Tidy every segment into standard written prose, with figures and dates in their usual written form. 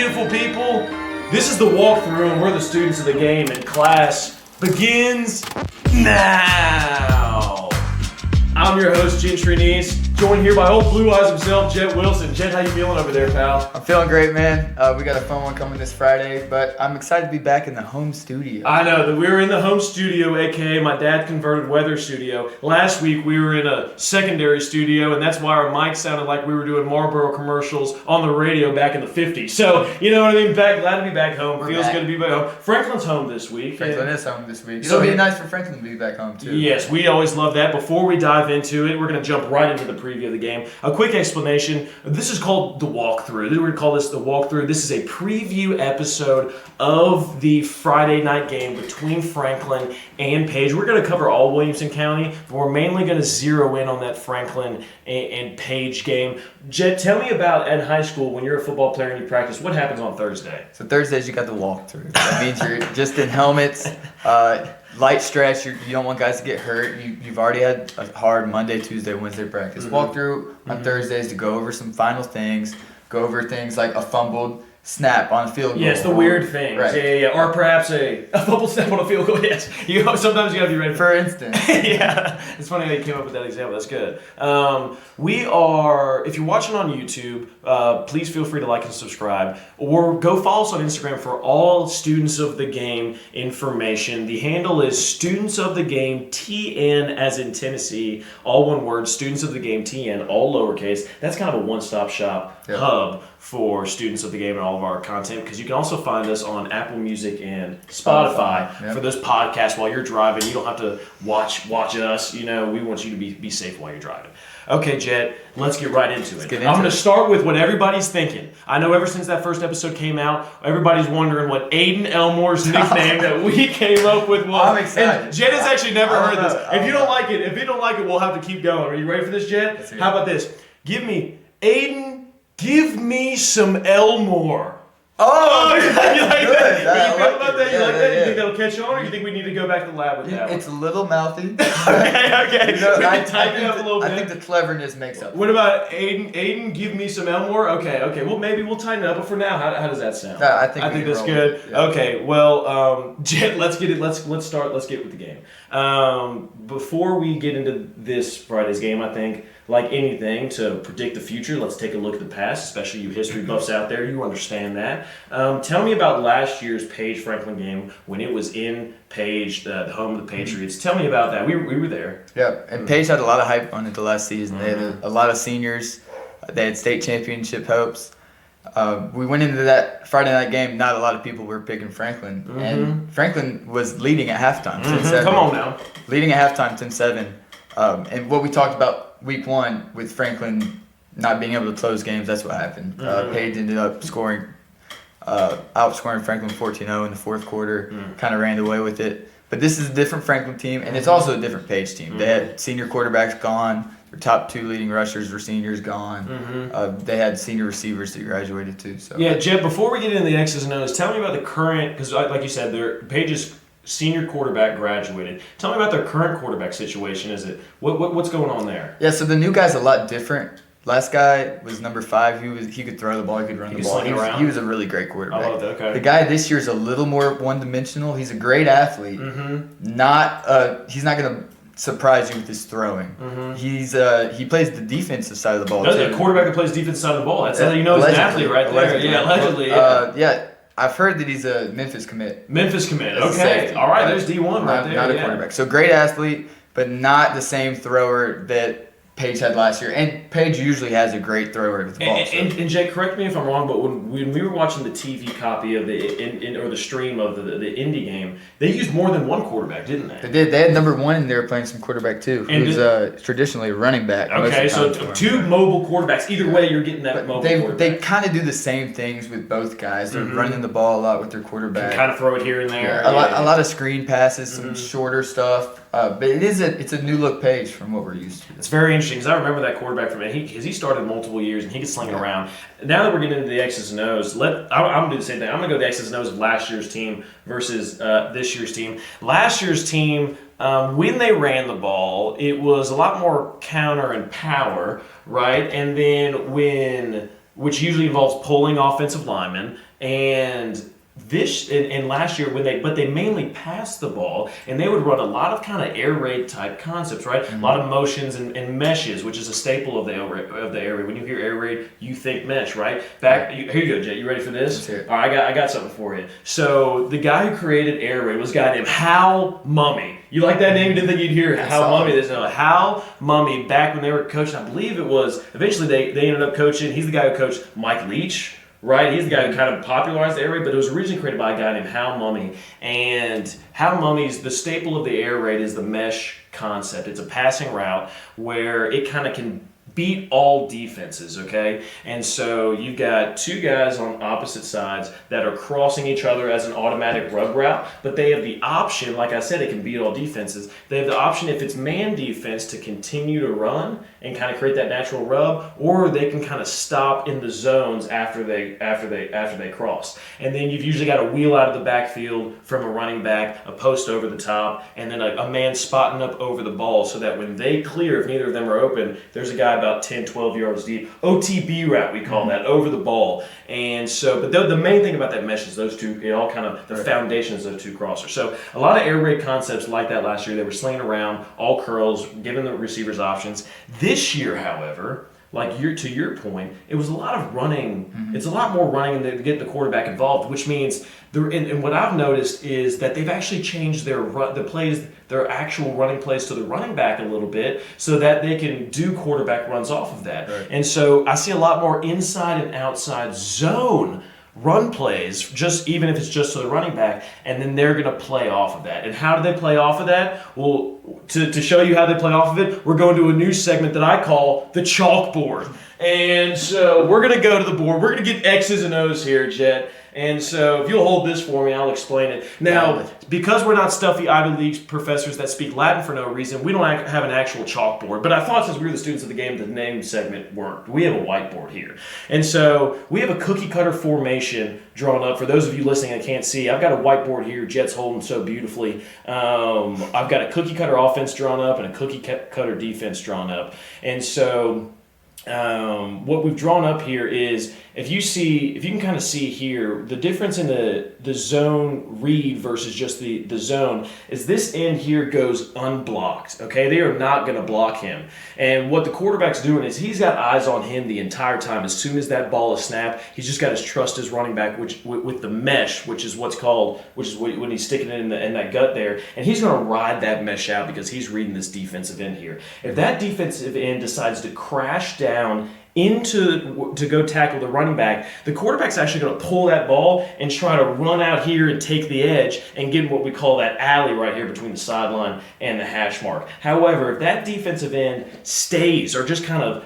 beautiful people. This is the walkthrough, and we're the students of the game, and class begins now. I'm your host, Gentry, Neese, joined here by old Blue Eyes himself, Jett Wilson. Jett, how you feeling over there, pal? I'm feeling great, man. We got a fun one coming this Friday, but I'm excited to be back in the home studio. I know that we were in the home studio, aka my dad converted weather studio. Last week we were in a secondary studio, and that's why our mic sounded like we were doing Marlboro commercials on the radio back in the 50s. So, you know what I mean? Glad to be back home. Feels good to be back home. Franklin's home this week. Franklin is home this week. It'll be nice for Franklin to be back home, too. Yes, we always love that. Before we dive into it, we're going to jump right into the preview of the game. A quick explanation. This is called the walkthrough. We're going to call this the walkthrough. This is a preview episode of the Friday night game between Franklin and Page. We're going to cover all Williamson County, but we're mainly going to zero in on that Franklin and Page game. Jett, tell me about at high school when you're a football player and you practice, what happens on Thursday? So Thursdays you got the walkthrough. That means you're just in helmets, light stretch. You don't want guys to get hurt. You've already had a hard Monday, Tuesday, Wednesday practice. Walkthrough on Thursdays to go over some final things, go over things like a fumbled snap on a field goal. Yes, the weird things. Right. Yeah. Or perhaps a fumble snap on a field goal. Yes. Sometimes you got to be ready. For instance. Yeah. It's funny how you came up with that example. That's good. If you're watching on YouTube, please feel free to like and subscribe. Or go follow us on Instagram for all Students of the Game information. The handle is Students of the Game, TN as in Tennessee. All one word, Students of the Game, TN, all lowercase. That's kind of a one-stop shop hub for Students of the Game and all of our content, because you can also find us on Apple Music and Spotify for those podcasts while you're driving. You don't have to watch us. We want you to be safe while you're driving. Okay, Jett, let's get right into it. I'm going to start with what everybody's thinking. I know ever since that first episode came out, everybody's wondering what Aiden Elmore's nickname that we came up with was. I'm excited. And Jett has actually never heard this. If you don't like it, we'll have to keep going. Are you ready for this, Jett? How about this? Give me some Elmore. Oh, you like that? You like that? You Yeah, like that? yeah. You think that'll catch on, or you think we need to go back to the lab with that It's a little mouthy. okay. Tighten it up a little bit. I think the cleverness makes up. What about Aiden, give me some Elmore? Okay. Well, maybe we'll tighten it up, but for now, how does that sound? I think that's good. Yeah. Okay, well, Jett, let's get it. Let's get with the game. Before we get into this Friday's game, I think, like anything, to predict the future, let's take a look at the past, especially you history buffs out there. You understand that. Tell me about last year's Page-Franklin game when it was in Page, the home of the Patriots. Tell me about that. We were there. Yeah, and Page had a lot of hype on it the last season. They had a lot of seniors. They had state championship hopes. We went into that Friday night game, not a lot of people were picking Franklin. And Franklin was leading at halftime, 10-7. Come on now. Leading at halftime, 10-7. And what we talked about week one with Franklin not being able to close games, that's what happened. Page ended up outscoring Franklin 14-0 in the fourth quarter, kind of ran away with it. But this is a different Franklin team, and it's also a different Page team. They had senior quarterbacks gone. Their top two leading rushers were seniors gone. They had senior receivers that graduated too. So yeah, Jett, before we get into the X's and O's, tell me about the current, because like you said, Page's senior quarterback graduated. Tell me about their current quarterback situation. What's going on there? Yeah, so the new guy's a lot different. Last guy was number 5. He could throw the ball. He could run the ball. He was a really great quarterback. I love that. Okay. The guy this year is a little more one-dimensional. He's a great athlete. He's not going to surprise you with his throwing. He plays the defensive side of the ball. That's a quarterback that plays defensive side of the ball. That's how you know he's an athlete right there. Allegedly. Yeah. I've heard that he's a Memphis commit. Okay. All right. There's D1 right there. Not a quarterback. So great athlete, but not the same thrower that Page had last year, and Page usually has a great thrower with the ball. And Jake, correct me if I'm wrong, but when we were watching the TV copy of the stream of the Indy game, they used more than one quarterback, didn't they? They did. They had number 1, and they were playing some quarterback too, who's traditionally a running back. Okay, so two mobile quarterbacks. Either way, you're getting that mobile quarterback. They kind of do the same things with both guys. They're running the ball a lot with their quarterback. Kind of throw it here and there. A lot of screen passes, some shorter stuff. But it's a new look Page from what we're used to. It's very interesting because I remember that quarterback from he started multiple years and he could sling it around. Now that we're getting into the X's and O's, I'm gonna do the same thing. I'm gonna go the X's and O's of last year's team versus this year's team. Last year's team, when they ran the ball, it was a lot more counter and power, right? And then when which usually involves pulling offensive linemen, and last year but they mainly passed the ball, and they would run a lot of kind of air raid type concepts, right? A lot of motions and meshes, which is a staple of the air raid. When you hear air raid, you think mesh, right? Here you go, Jett. You ready for this? All right, I got something for you. So the guy who created air raid was a guy named Hal Mummy. You like that name? You didn't think you'd hear Hal Mummy? Hal Mummy, back when they were coaching, I believe it was, eventually they ended up coaching, he's the guy who coached Mike Leach, right? He's the guy who kind of popularized the air raid, but it was originally created by a guy named Hal Mummy. And Hal Mummy's, the staple of the air raid is the mesh concept. It's a passing route where it kind of can beat all defenses, okay? And so you've got two guys on opposite sides that are crossing each other as an automatic rub route, but they have the option, like I said, it can beat all defenses. They have the option, if it's man defense, to continue to run and kind of create that natural rub, or they can kind of stop in the zones after they cross. And then you've usually got a wheel out of the backfield from a running back, a post over the top, and then a man spotting up over the ball so that when they clear, if neither of them are open, there's a guy about 10, 12 yards deep. OTB route, we call that, over the ball. And so, but the main thing about that mesh is those two, it all kind of, the foundations of those two crossers. So a lot of air raid concepts like that last year, they were slinging around, all curls, giving the receivers options. This year, however, to your point, it was a lot of running. It's a lot more running to get the quarterback involved, which means, and what I've noticed is that they've actually changed their actual running plays to the running back a little bit so that they can do quarterback runs off of that. Right. And so I see a lot more inside and outside zone run plays, just even if it's just to the running back, and then they're going to play off of that. And how do they play off of that? Well, to show you how they play off of it, we're going to a new segment that I call the chalkboard. And so we're going to go to the board. We're going to get X's and O's here, Jett. And so if you'll hold this for me, I'll explain it. Now, because we're not stuffy Ivy League professors that speak Latin for no reason, we don't have an actual chalkboard. But I thought since we were the students of the game, the name segment worked. We have a whiteboard here. And so we have a cookie cutter formation drawn up. For those of you listening that can't see, I've got a whiteboard here. Jett's holding so beautifully. I've got a cookie cutter offense drawn up and a cookie cutter defense drawn up. And so what we've drawn up here is, if you can kind of see here, the difference in the zone read versus just the zone is this end here goes unblocked, okay? They are not going to block him. And what the quarterback's doing is he's got eyes on him the entire time. As soon as that ball is snapped, he's just got to trust his running back, which with the mesh, which is when he's sticking it in that gut there, and he's going to ride that mesh out because he's reading this defensive end here. If that defensive end decides to crash down to go tackle the running back, the quarterback's actually going to pull that ball and try to run out here and take the edge and get what we call that alley right here between the sideline and the hash mark. However, if that defensive end stays or just kind of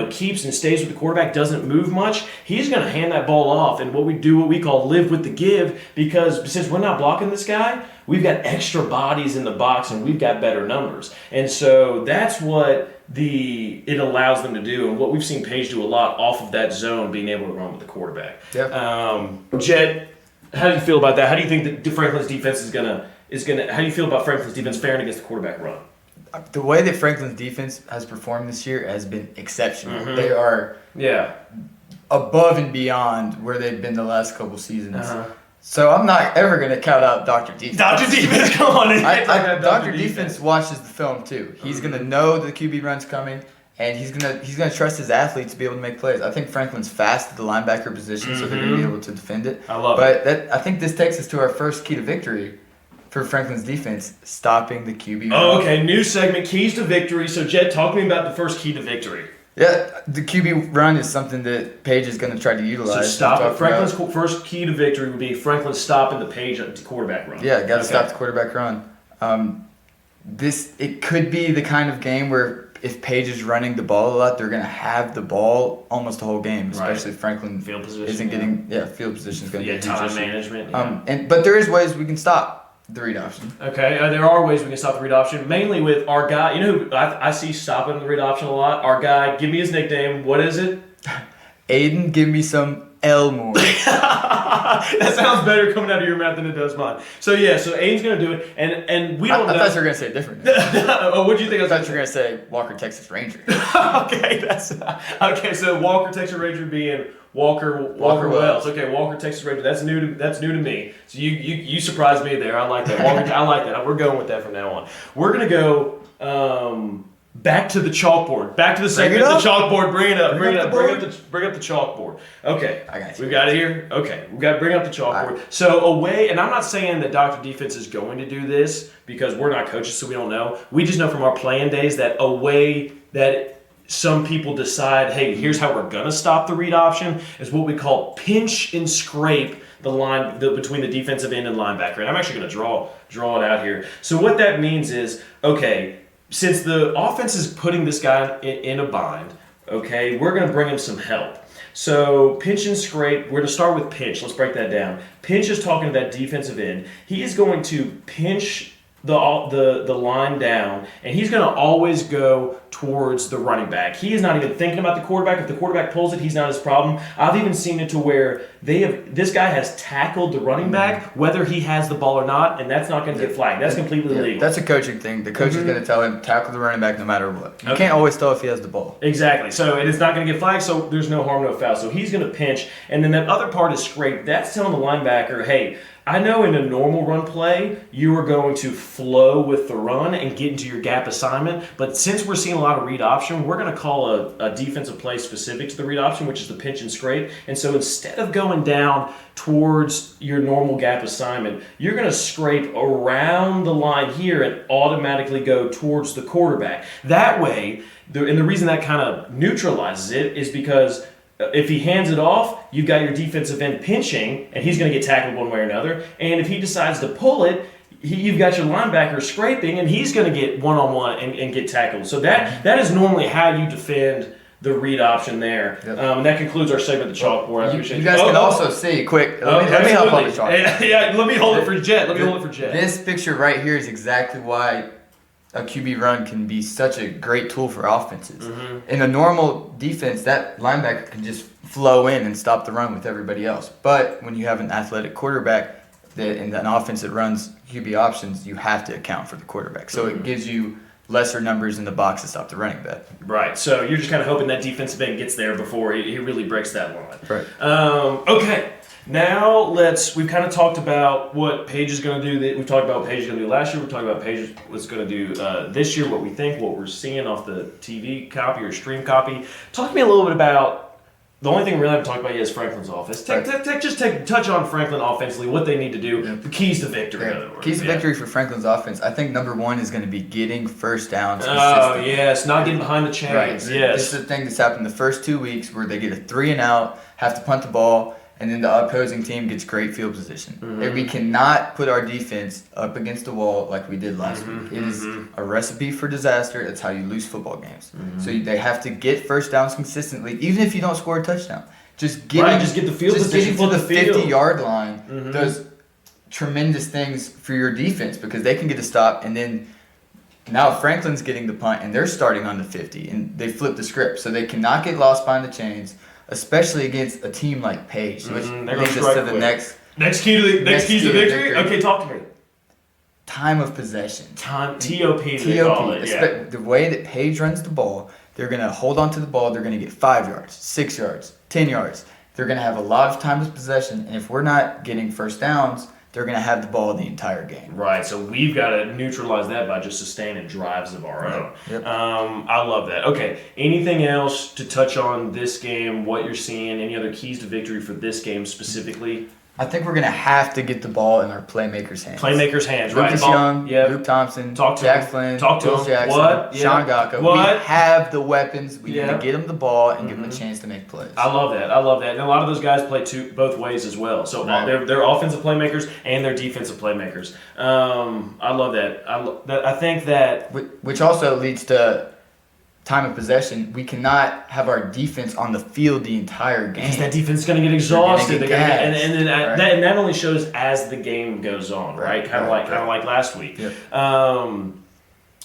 keeps and stays with the quarterback, doesn't move much, he's going to hand that ball off. And what we call live with the give, because since we're not blocking this guy, we've got extra bodies in the box and we've got better numbers. And so that's what it allows them to do, and what we've seen Page do a lot off of that zone, being able to run with the quarterback. Yep. Jett, how do you feel about that? How do you think that Franklin's defense is gonna? How do you feel about Franklin's defense faring against the quarterback run? The way that Franklin's defense has performed this year has been exceptional. They are above and beyond where they've been the last couple seasons. So I'm not ever going to count out Dr. Defense. Dr. Defense, come on. Dr. Defense watches the film too. He's going to know the QB run's coming, and he's going to trust his athletes to be able to make plays. I think Franklin's fast at the linebacker position, so they're going to be able to defend it. I love it. But I think this takes us to our first key to victory for Franklin's defense, stopping the QB run. Oh, okay. New segment, keys to victory. So, Jett, talk to me about the first key to victory. Yeah, the QB run is something that Page is going to try to utilize. So Franklin's first key to victory would be Franklin stopping the Page quarterback run. Yeah, got to stop the quarterback run. It could be the kind of game where if Page is running the ball a lot, they're going to have the ball almost the whole game, especially if Franklin field position isn't getting field position is going to be time management. But there is ways we can stop the read option. Okay, there are ways we can stop the read option, mainly with our guy. You know who I see stopping the read option a lot? Our guy, give me his nickname. What is it? Aiden, give me some Elmore. That sounds better coming out of your mouth than it does mine. So Aiden's gonna do it, and we don't know. I thought you were gonna say it different. Oh, what do you think? I thought you were gonna say Walker, Texas Ranger. Okay. So Walker, Texas Ranger being Walker Wells. Okay, Walker, Texas Ranger. That's new to me. So you surprised me there. I like that. Walker, I like that. We're going with that from now on. We're gonna go. Back to the chalkboard. Back to the segment. The chalkboard. Bring it up. Bring up the chalkboard. Okay. I got you. We've got it here. Okay. We've got to bring up the chalkboard. Right. So away, and I'm not saying that Dr. Defense is going to do this because we're not coaches, so we don't know. We just know from our playing days that away that some people decide, hey, here's how we're gonna stop the read option, is what we call pinch and scrape the line between the defensive end and linebacker. And I'm actually gonna draw it out here. So what that means is, okay, since the offense is putting this guy in a bind, okay, we're going to bring him some help. So pinch and scrape, we're going to start with pinch. Let's break that down. Pinch is talking to that defensive end. He is going to pinch the line down, and he's going to always go towards the running back. He is not even thinking about the quarterback. If the quarterback pulls it, he's not his problem. I've even seen it to where this guy has tackled the running back, whether he has the ball or not, and that's not going to get flagged. That's completely legal. That's a coaching thing. The coach is going to tell him, tackle the running back no matter what. You can't always tell if he has the ball. Exactly. So it is not going to get flagged, so there's no harm, no foul. So he's going to pinch, and then that other part is scrape. That's telling the linebacker, hey, I know in a normal run play, you are going to flow with the run and get into your gap assignment, but since we're seeing a lot of read option, we're going to call a defensive play specific to the read option, which is the pinch and scrape. And so instead of going down towards your normal gap assignment, you're going to scrape around the line here and automatically go towards the quarterback. That way, and the reason that kind of neutralizes it is because if he hands it off, you've got your defensive end pinching, and he's going to get tackled one way or another. And if he decides to pull it, you've got your linebacker scraping, and he's going to get one-on-one and get tackled. So that is normally how you defend the read option there. Yep. And that concludes our segment, the chalkboard. You guys can also see, quick, let me help on the chalkboard. Yeah, let me hold it for Jett. This picture right here is exactly why a QB run can be such a great tool for offenses. Mm-hmm. In a normal defense, that linebacker can just flow in and stop the run with everybody else. But when you have an athletic quarterback in an offense that runs QB options, you have to account for the quarterback. So it gives you lesser numbers in the box to stop the running back. Right. So you're just kind of hoping that defensive end gets there before he really breaks that line. Right. Okay. Now we've kind of talked about what Paige is going to do. We've talked about what Paige is going to do last year. We've talked about Paige was going to do this year, what we think, what we're seeing off the TV copy or stream copy. Talk to me a little bit about, the only thing we really haven't talked about yet is Franklin's offense. Touch on Franklin offensively, what they need to do, the keys to victory. In other words. Keys to victory for Franklin's offense. I think number one is going to be getting first downs. Oh, yes, not getting behind the chains. Right. Yes. This is the thing that's happened the first 2 weeks where they get a 3 and out, have to punt the ball, and then the opposing team gets great field position. Mm-hmm. And we cannot put our defense up against the wall like we did last week. It is a recipe for disaster. That's how you lose football games. Mm-hmm. So they have to get first downs consistently, even if you don't score a touchdown. Just get the field position to the 50-yard line does tremendous things for your defense because they can get a stop, and then now Franklin's getting the punt, and they're starting on the 50, and they flip the script. So they cannot get lost behind the chains, especially against a team like Paige, which leads us to the next keys to victory. Okay, talk to me. Time of possession. TOP, they call it. Yeah. The way that Paige runs the ball, they're going to hold on to the ball. They're going to get 5 yards, 6 yards, 10 yards. They're going to have a lot of time of possession, and if we're not getting first downs, they're going to have the ball the entire game. Right, so we've got to neutralize that by just sustaining drives of our own. Yep. I love that. Okay, anything else to touch on this game, what you're seeing, any other keys to victory for this game specifically? I think we're going to have to get the ball in our playmakers' hands. Right. Lucas Young, Luke Thompson, Jack Flynn, Bill Jackson, Sean Gacko. We have the weapons. We need to get them the ball and give them a chance to make plays. I love that. And a lot of those guys play both ways as well. So they're offensive playmakers and they're defensive playmakers. I love that. I think that... Which also leads to time of possession. We cannot have our defense on the field the entire game. Because that defense is going to get exhausted. And that only shows as the game goes on, right? Kind of like last week. Yep.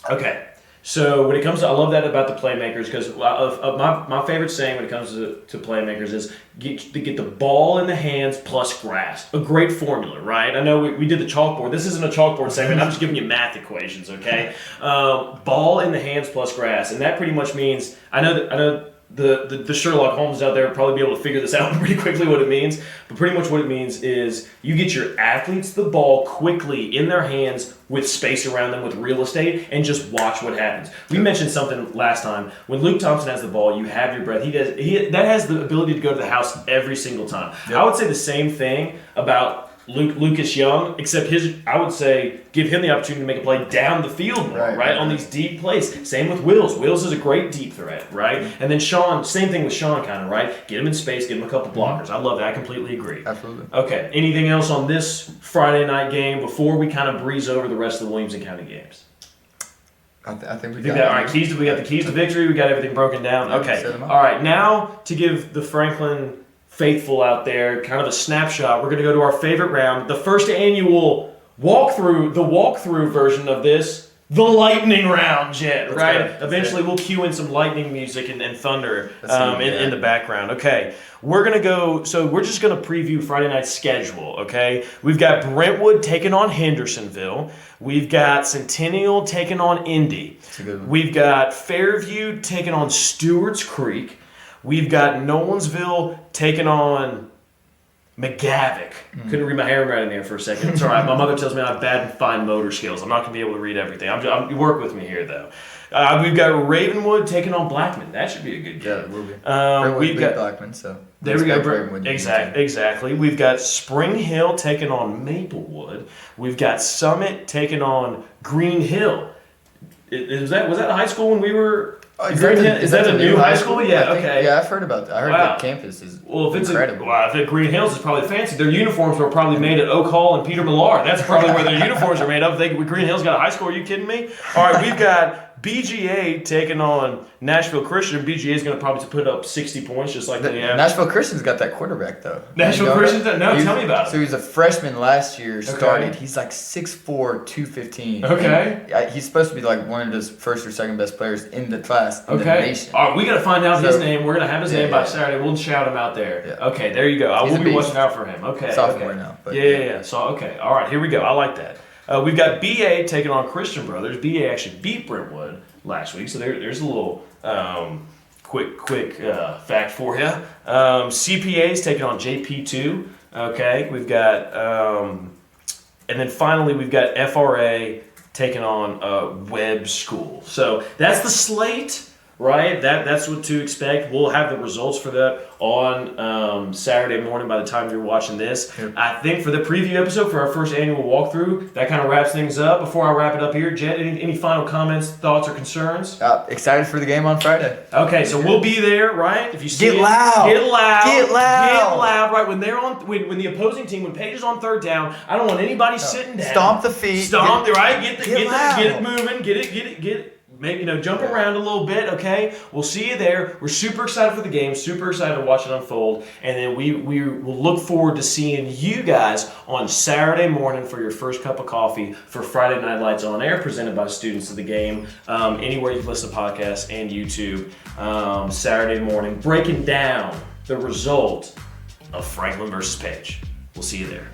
Okay. So when it comes to, I love that about the playmakers, because my favorite saying when it comes to playmakers is get the ball in the hands plus grass. A great formula, right? I know we did the chalkboard. This isn't a chalkboard segment. I'm just giving you math equations, okay? Ball in the hands plus grass, and that pretty much means I know. The Sherlock Holmes out there will probably be able to figure this out pretty quickly what it means. But pretty much what it means is you get your athletes the ball quickly in their hands with space around them, with real estate, and just watch what happens. We mentioned something last time. When Luke Thompson has the ball, you have your breath. That has the ability to go to the house every single time. Yep. I would say the same thing about Lucas Young, except I would say give him the opportunity to make a play down the field more, right? On these deep plays. Same with Wills. Wills is a great deep threat, right? And then Sean, same thing with Sean kind of, right? Get him in space, get him a couple blockers. I love that. I completely agree. Absolutely. Okay. Anything else on this Friday night game before we kind of breeze over the rest of the Williamson County games? I think we got that. All right, we got the keys to victory. We got everything broken down. Okay. All right, now to give the Franklin faithful out there kind of a snapshot, we're going to go to our favorite round, the first annual walkthrough version of this, the lightning round, Jett, right? Eventually we'll cue in some lightning music and thunder in the background. Okay, we're going to go, so we're just going to preview Friday night's schedule, okay? We've got Brentwood taking on Hendersonville. We've got Centennial taking on Indy. We've got Fairview taking on Stewart's Creek. We've got Nolensville taking on McGavick. Couldn't read my handwriting there for a second. It's all right. My mother tells me I have bad and fine motor skills. I'm not going to be able to read everything. You work with me here, though. We've got Ravenwood taking on Blackman. That should be a good game. Yeah, it will be. We've got Blackman, so there we go. Ravenwood. Exactly. We've got Spring Hill taking on Maplewood. We've got Summit taking on Green Hill. Was that a high school when we were? Is that a new high school? Yeah, okay. Yeah, I've heard about that. I heard that campus is incredible. If it's Green Hills, it's probably fancy. Their uniforms were probably made at Oak Hall and Peter Millar. That's probably where their uniforms are made of. Green Hills got a high school. Are you kidding me? All right, we've got BGA taking on Nashville Christian. BGA is going to probably put up 60 points just like they have. Nashville Christian's got that quarterback, though. Nashville Christian? No, tell me about it. So he was a freshman last year, started. He's like 6'4", 215. Okay. He's supposed to be like one of the first or second best players in the class in the nation. All right, we got to find out his name. We're going to have his name by Saturday. We'll shout him out there. Yeah. Okay, there you go. I will be watching out for him. Okay. Sophomore now. But yeah. So, okay. All right, here we go. I like that. We've got BA taking on Christian Brothers. BA actually beat Brentwood last week, so there's a little quick fact for you. CPA's taking on JP2. Okay, we've got, and then finally we've got FRA taking on Webb School. So that's the slate, right? That's what to expect. We'll have the results for that on Saturday morning by the time you're watching this. Yep. I think for the preview episode for our first annual walkthrough, that kind of wraps things up. Before I wrap it up here, Jett, any final comments, thoughts, or concerns? Excited for the game on Friday. Okay, so we'll be there, right? If you see Get loud, right? When they're on, when the opposing team, when Paige is on third down, I don't want anybody sitting down. Stomp the feet. Right? Get it moving. Get it. Maybe, jump around a little bit, okay? We'll see you there. We're super excited for the game, super excited to watch it unfold. And then we will look forward to seeing you guys on Saturday morning for your first cup of coffee for Friday Night Lights on Air, presented by Students of the Game. Anywhere you can listen to podcasts and YouTube. Saturday morning, breaking down the result of Franklin versus Paige. We'll see you there.